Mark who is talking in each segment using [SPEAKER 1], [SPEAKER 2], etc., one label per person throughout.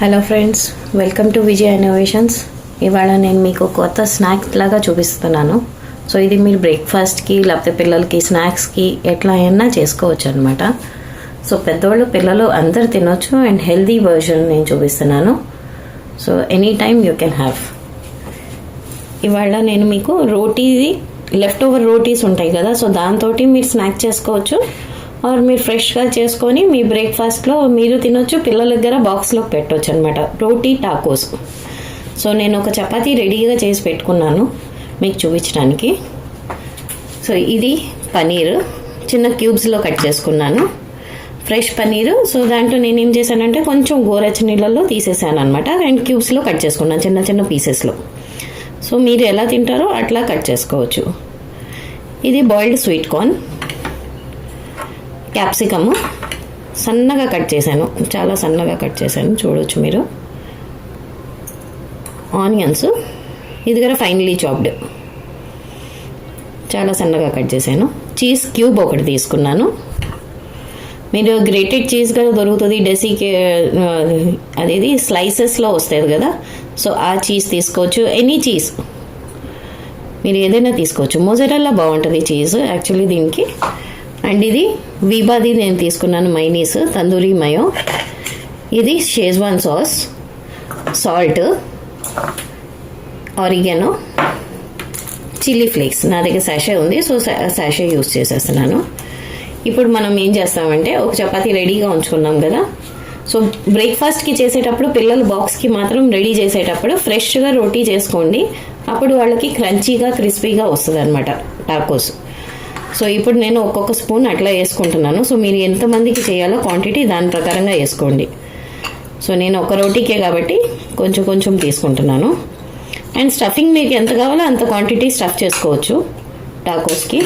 [SPEAKER 1] Hello friends, welcome to Vijaya innovations. ఇవాళ నేను మీకు కొత్త స్నాక్ లాగా చూపిస్తున్నాను. సో ఇది మీరు బ్రేక్ఫాస్ట్కి లేకపోతే పిల్లలకి స్నాక్స్కి ఎట్లా అయినా చేసుకోవచ్చు అనమాట. సో పెద్దవాళ్ళు పిల్లలు అందరు తినొచ్చు అండ్ హెల్దీ వర్షన్ నేను చూపిస్తున్నాను. So any time you can have. ఇవాళ నేను మీకు రోటీది లెఫ్ట్ ఓవర్ రోటీస్ ఉంటాయి కదా, సో దాంతో మీరు స్నాక్ చేసుకోవచ్చు. ఆర్ మీరు ఫ్రెష్గా చేసుకొని మీ బ్రేక్ఫాస్ట్లో మీరు తినొచ్చు, పిల్లల దగ్గర బాక్స్లో పెట్టవచ్చు అనమాట. రోటీ టాకోస్. సో నేను ఒక చపాతీ రెడీగా చేసి పెట్టుకున్నాను మీకు చూపించడానికి. సో ఇది పనీర్ చిన్న క్యూబ్స్లో కట్ చేసుకున్నాను, ఫ్రెష్ పనీర్. సో దాంట్లో నేను ఏం చేశానంటే కొంచెం గోరెచ్చ నీళ్ళల్లో తీసేసాను అనమాట. అండ్ క్యూబ్స్లో కట్ చేసుకున్నాను చిన్న చిన్న పీసెస్లో. సో మీరు ఎలా తింటారో అట్లా కట్ చేసుకోవచ్చు. ఇది బాయిల్డ్ స్వీట్ కార్న్, క్యాప్సికమ్ సన్నగా కట్ చేశాను, చాలా సన్నగా కట్ చేశాను, చూడవచ్చు మీరు. ఆనియన్స్ ఇది కూడా ఫైనలీ చాప్డ్, చాలా సన్నగా కట్ చేశాను. చీజ్ క్యూబ్ ఒకటి తీసుకున్నాను. మీరు గ్రేటెడ్ చీజ్ కూడా దొరుకుతుంది, డెసీకి అదేది స్లైసెస్లో వస్తుంది కదా. సో ఆ చీజ్ తీసుకోవచ్చు, ఎనీ చీజ్ మీరు ఏదైనా తీసుకోవచ్చు. మోజరెల్లా బాగుంటుంది చీజ్ యాక్చువల్లీ దీనికి. అండ్ ఇది వీబాది నేను తీసుకున్నాను, మైనీస్ తందూరి మయో. ఇది Schezwan sauce, salt, oregano, chilli flakes. నా దగ్గర సాషే ఉంది, సో సాషే యూస్ చేసేస్తున్నాను. ఇప్పుడు మనం ఏం చేస్తామంటే ఒక చపాతీ రెడీగా ఉంచుకున్నాం కదా. సో బ్రేక్ఫాస్ట్కి చేసేటప్పుడు పిల్లలు బాక్స్కి మాత్రం రెడీ చేసేటప్పుడు ఫ్రెష్గా రోటీ చేసుకోండి. అప్పుడు వాళ్ళకి క్రంచీగా క్రిస్పీగా వస్తుంది అనమాట టాకోస్. సో ఇప్పుడు నేను ఒక్కొక్క స్పూన్ అట్లా వేసుకుంటున్నాను. సో మీరు ఎంతమందికి చేయాలో క్వాంటిటీ దాని ప్రకారంగా వేసుకోండి. సో నేను ఒక రోటీకే కాబట్టి కొంచెం కొంచెం తీసుకుంటున్నాను. అండ్ స్టఫింగ్ మీకు ఎంత కావాలో అంత క్వాంటిటీ స్టఫ్ చేసుకోవచ్చు టాకోస్కి.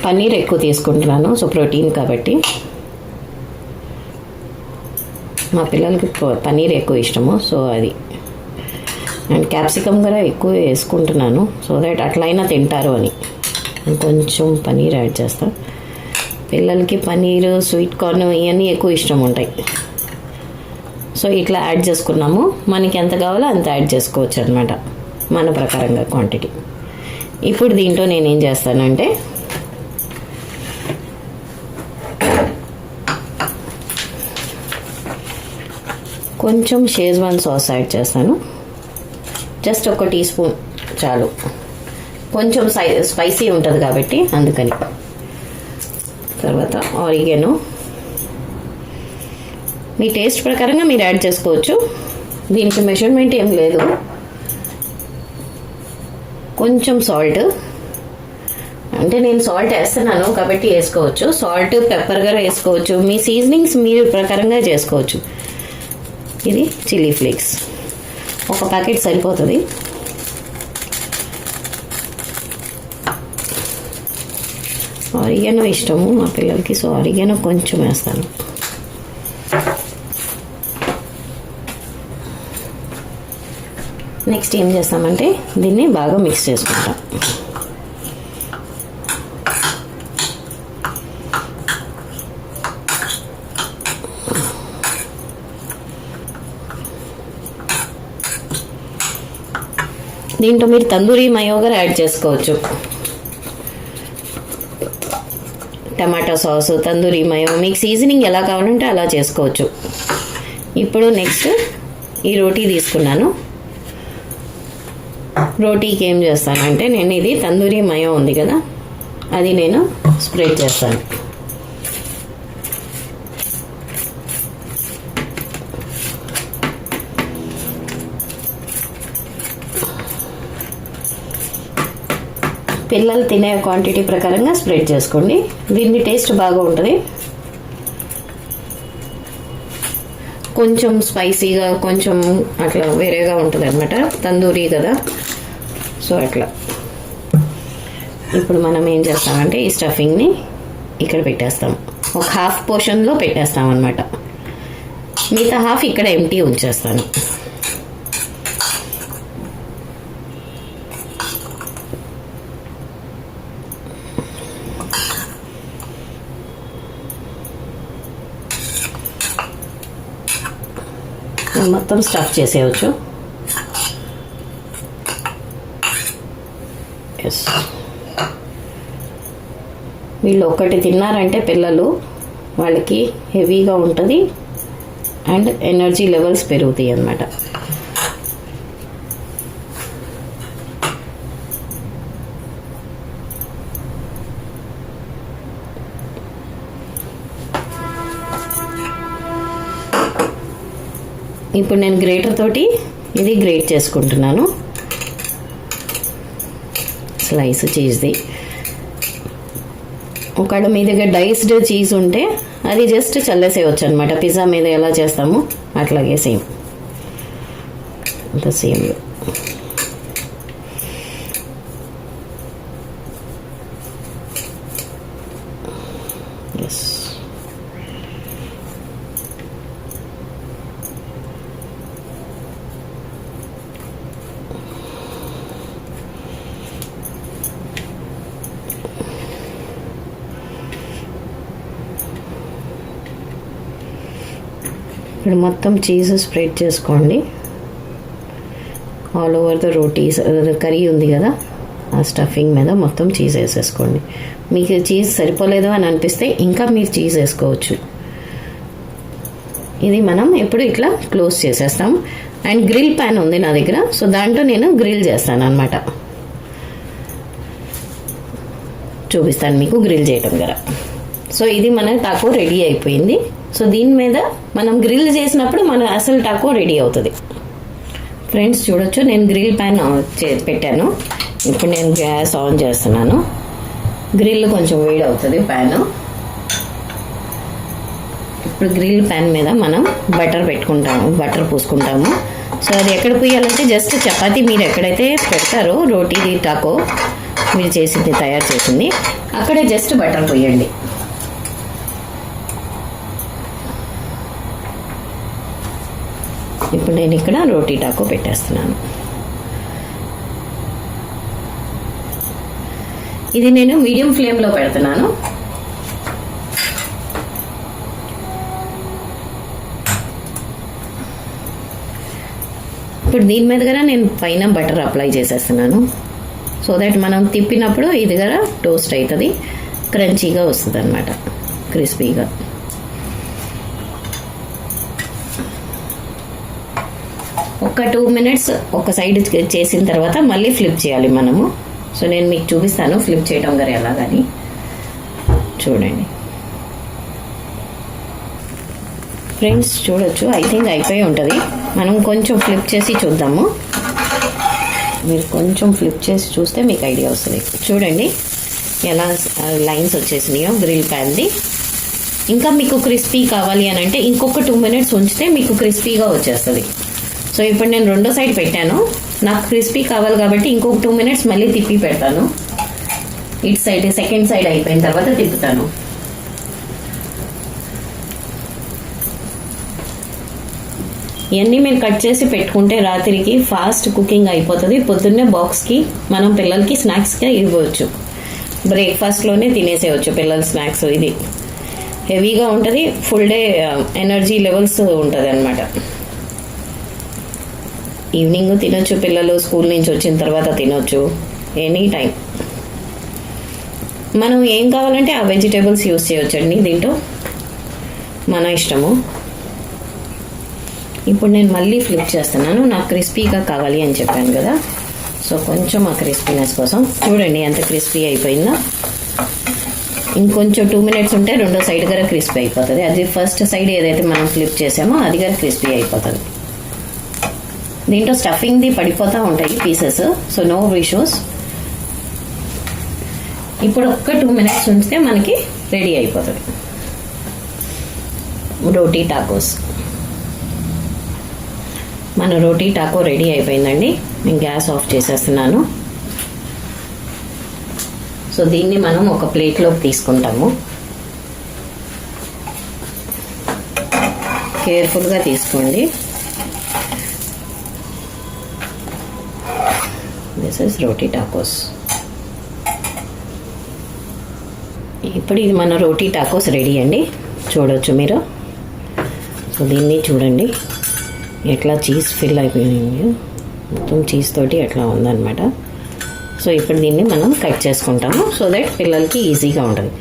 [SPEAKER 1] పన్నీర్ ఎక్కువ తీసుకుంటున్నాను, సో ప్రోటీన్ కాబట్టి. మా పిల్లలకి పన్నీర్ ఎక్కువ ఇష్టము, సో అది. అండ్ క్యాప్సికమ్ కూడా ఎక్కువ వేసుకుంటున్నాను, సో దట్ అట్లయినా తింటారు అని. కొంచెం పన్నీర్ యాడ్ చేస్తాను. పిల్లలకి పన్నీర్, స్వీట్ కార్న్ ఇవన్నీ ఎక్కువ ఇష్టం ఉంటాయి. సో ఇట్లా యాడ్ చేసుకున్నాము. మనకి ఎంత కావాలో అంత యాడ్ చేసుకోవచ్చు అనమాట, మన ప్రకారంగా క్వాంటిటీ. ఇప్పుడు దీంట్లో నేనేం చేస్తానంటే కొంచెం షేజ్వాన్ సాస్ యాడ్ చేస్తాను, జస్ట్ ఒక టీ స్పూన్ చాలు. కొంచెం స్పైసీ ఉంటుంది కాబట్టి అందుకని. తర్వాత ఆరిగానో మీ టేస్ట్ ప్రకారంగా మీరు యాడ్ చేసుకోవచ్చు, దీనికి మెజర్మెంట్ ఏం లేదు. కొంచెం సాల్ట్, అంటే నేను సాల్ట్ వేస్తున్నాను కాబట్టి వేసుకోవచ్చు. సాల్ట్, పెప్పర్ కూడా వేసుకోవచ్చు, మీ సీజనింగ్స్ మీరు ప్రకారంగా చేసుకోవచ్చు. ఇది చిల్లీ ఫ్లేక్స్, ఒక ప్యాకెట్ సరిపోతుంది. ఆరిగానో ఇష్టము మా పిల్లలకి, సో ఆరిగానో కొంచెం వేస్తాను. నెక్స్ట్ ఏం చేస్తామంటే దీన్ని బాగా మిక్స్ చేసుకుంటాం. దీంట్లో మీరు తందూరి మయో కూడా యాడ్ చేసుకోవచ్చు. టమాటా సాసు, తందూరి మయో, మీకు సీజనింగ్ ఎలా కావాలంటే అలా చేసుకోవచ్చు. ఇప్పుడు నెక్స్ట్ ఈ రోటీ తీసుకున్నాను. రోటీకి ఏం చేస్తానంటే నేను ఇది తందూరి మయో ఉంది కదా, అది నేను స్ప్రెడ్ చేస్తాను. పిల్లలు తినే క్వాంటిటీ ప్రకారంగా స్ప్రెడ్ చేసుకోండి, దీన్ని టేస్ట్ బాగా ఉంటుంది. కొంచెం స్పైసీగా, కొంచెం అట్లా వేరేగా ఉంటుంది అనమాట, తందూరి కదా. సో అట్లా ఇప్పుడు మనం ఏం చేస్తామంటే ఈ స్టఫింగ్ని ఇక్కడ పెట్టేస్తాం, ఒక హాఫ్ పోర్షన్లో పెట్టేస్తాం అనమాట. మిగతా హాఫ్ ఇక్కడ ఎంటీ ఉంచేస్తాను. మొత్తం స్టఫ్ చేసేయచ్చు. ఎస్, వీళ్ళు ఒకటి తిన్నారంటే పిల్లలు వాళ్ళకి హెవీగా ఉంటుంది అండ్ ఎనర్జీ లెవెల్స్ పెరుగుతాయి అన్నమాట. ఇప్పుడు నేను గ్రేటర్ తోటి ఇది గ్రేట్ చేసుకుంటున్నాను. స్లైస్ చీజ్ది. ఒకవేళ మీ దగ్గర డైస్డ్ చీజ్ ఉంటే అది జస్ట్ చల్లేసేయచ్చు అనమాట. పిజ్జా మీద ఎలా చేస్తామో అట్లాగే సేమ్ అంత సేమ్. ఎస్, ఇప్పుడు మొత్తం చీజ్ స్ప్రెడ్ చేసుకోండి all over the rotis. Curry ఉంది కదా, ఆ స్టఫింగ్ మీద మొత్తం చీజ్ వేసేసుకోండి. మీకు చీజ్ సరిపోలేదు అని అనిపిస్తే ఇంకా మీరు చీజ్ వేసుకోవచ్చు. ఇది మనం ఎప్పుడు ఇట్లా క్లోజ్ చేసేస్తాం. అండ్ గ్రిల్ ప్యాన్ ఉంది నా దగ్గర, సో దాంట్లో నేను గ్రిల్ చేస్తాను అనమాట. చూపిస్తాను మీకు గ్రిల్ చేయటం కదా. సో ఇది మన టాకో రెడీ అయిపోయింది. సో దీని మీద మనం గ్రిల్ చేసినప్పుడు మన అసలు టాకో రెడీ అవుతుంది. ఫ్రెండ్స్ చూడొచ్చు, నేను గ్రిల్ ప్యాన్ పెట్టాను. ఇప్పుడు నేను గ్యాస్ ఆన్ చేస్తున్నాను. గ్రిల్ కొంచెం వేడి అవుతుంది ప్యాన్. ఇప్పుడు గ్రిల్ ప్యాన్ మీద మనం బటర్ పెట్టుకుంటాము, బటర్ పూసుకుంటాము. సో అది ఎక్కడ పూయాలంటే జస్ట్ చపాతీ మీరు ఎక్కడైతే పెడతారో రోటీది టాకో మీరు చేసింది తయారు చేసింది అక్కడే జస్ట్ బటర్ పోయండి. ఇప్పుడు నేను ఇక్కడ రోటీ టాకో పెట్టేస్తున్నాను. ఇది నేను మీడియం ఫ్లేమ్లో పెడుతున్నాను. ఇప్పుడు దీని మీద కూడా నేను పైన బటర్ అప్లై చేసేస్తున్నాను. సో దట్ మనం తిప్పినప్పుడు ఇది కూడా టోస్ట్ అవుతుంది, క్రంచీగా వస్తుంది అన్నమాట, క్రిస్పీగా. ఒక 2 minutes ఒక సైడ్ చేసిన తర్వాత మళ్ళీ ఫ్లిప్ చేయాలి మనము. సో నేను మీకు చూపిస్తాను ఫ్లిప్ చేయడం గారు ఎలాగని. చూడండి ఫ్రెండ్స్, చూడొచ్చు ఐ థింక్ అయిపోయి ఉంటుంది. మనం కొంచెం ఫ్లిప్ చేసి చూద్దాము. మీరు కొంచెం ఫ్లిప్ చేసి చూస్తే మీకు ఐడియా వస్తుంది. చూడండి ఎలా లైన్స్ వచ్చేసినాయో గ్రిల్ ప్యాన్ది. ఇంకా మీకు క్రిస్పీ కావాలి అని అంటే ఇంకొక 2 minutes ఉంచితే మీకు క్రిస్పీగా వచ్చేస్తుంది. సో ఇప్పుడు నేను రెండో సైడ్ పెట్టాను. నాకు క్రిస్పీ కావాలి కాబట్టి ఇంకొక 2 minutes మళ్ళీ తిప్పి పెడతాను. ఇటు సైడ్ సెకండ్ సైడ్ అయిపోయిన తర్వాత తిప్పుతాను. ఇవన్నీ మీరు కట్ చేసి పెట్టుకుంటే రాత్రికి ఫాస్ట్ కుకింగ్ అయిపోతుంది. పొద్దున్నే బాక్స్కి మనం పిల్లలకి స్నాక్స్గా ఇవ్వచ్చు. బ్రేక్ఫాస్ట్లోనే తినేసేయచ్చు పిల్లల స్నాక్స్. ఇది హెవీగా ఉంటుంది, ఫుల్ డే ఎనర్జీ లెవెల్స్ ఉంటుంది అన్నమాట. ఈవినింగ్ తినొచ్చు, పిల్లలు స్కూల్ నుంచి వచ్చిన తర్వాత తినొచ్చు, ఎనీ టైం. మనం ఏం కావాలంటే ఆ వెజిటేబుల్స్ యూస్ చేయొచ్చండి దీంట్లో, మన ఇష్టము. ఇప్పుడు నేను మళ్ళీ ఫ్లిప్ చేస్తున్నాను. నాకు క్రిస్పీగా కావాలి అని చెప్పాను కదా, సో కొంచెం ఆ క్రిస్పీనెస్ కోసం. చూడండి ఎంత క్రిస్పీ అయిపోయిందో. ఇంకొంచెం 2 minutes ఉంటే రెండో సైడ్ కూడా క్రిస్పీ అయిపోతుంది. అది ఫస్ట్ సైడ్ ఏదైతే మనం ఫ్లిప్ చేసామో అది కూడా క్రిస్పీ అయిపోతుంది. దీంట్లో స్టఫింగ్ది పడిపోతూ ఉంటాయి పీసెస్, సో నో ఇష్యూస్. ఇప్పుడు ఒక్క 2 minutes ఉంచితే మనకి రెడీ అయిపోతుంది రోటీ టాకోస్. మన రోటీ టాకో రెడీ అయిపోయిందండి. నేను గ్యాస్ ఆఫ్ చేసేస్తున్నాను. సో దీన్ని మనం ఒక ప్లేట్లోకి తీసుకుంటాము. కేర్ఫుల్గా తీసుకోండి. This is roti tacos. ఇప్పుడు ఇది మన రోటీ టాకోస్ రెడీ అండి. చూడొచ్చు మీరు. సో దీన్ని చూడండి ఎట్లా చీజ్ ఫిల్ అయిపోయింది, మొత్తం చీజ్ తోటి ఎట్లా ఉందన్నమాట. సో ఇప్పుడు దీన్ని మనం కట్ చేసుకుంటాము సో దట్ పిల్లలకి ఈజీగా ఉంటుంది.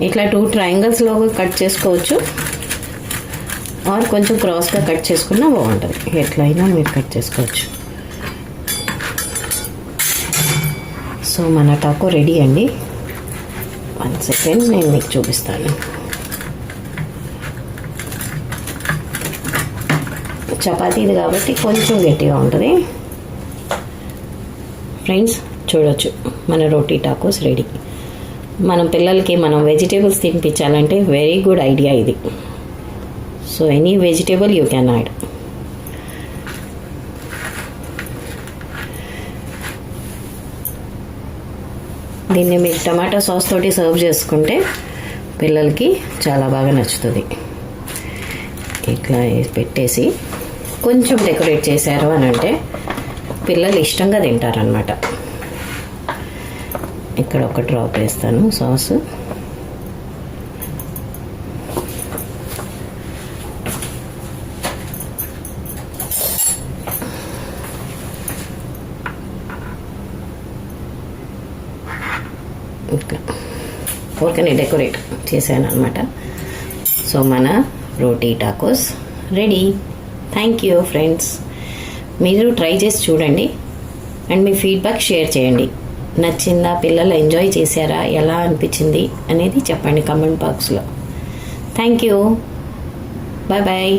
[SPEAKER 1] ఇట్లా 2 ట్రయాంగిల్స్లో కట్ చేసుకోవచ్చు, ఆర్ కొంచెం క్రాస్గా కట్ చేసుకున్నా బాగుంటుంది. ఎట్లయినా మీరు కట్ చేసుకోవచ్చు. సో మన టాకో రెడీ అండి. 1 సెకండ్ నేను మీకు చూపిస్తాను. చపాతీది కాబట్టి కొంచెం గట్టిగా ఉంటుంది. ఫ్రెండ్స్ చూడొచ్చు, మన రోటీ టాకోస్ రెడీ. మనం పిల్లలకి మనం వెజిటేబుల్స్ తినిపించాలంటే వెరీ గుడ్ ఐడియా ఇది. So any vegetable you can add. దీన్ని మీరు టమాటో సాస్ తోటి సర్వ్ చేసుకుంటే పిల్లలకి చాలా బాగా నచ్చుతుంది. ఇట్లా పెట్టేసి కొంచెం డెకరేట్ చేశారు అని అంటే పిల్లలు ఇష్టంగా తింటారనమాట. ఇక్కడ ఒక డ్రాప్ వేస్తాను సాస్. ఇట్లా ఊరికనే డెకరేట్ చేశాను అనమాట. సో మన roti tacos ready. Thank you friends. మీరు ట్రై చేసి చూడండి అండ్ మీ ఫీడ్బ్యాక్ షేర్ చేయండి. నచ్చిందా, పిల్లలు ఎంజాయ్ చేశారా, ఎలా అనిపించింది అనేది చెప్పండి కామెంట్ బాక్స్లో. Thank you. Bye bye.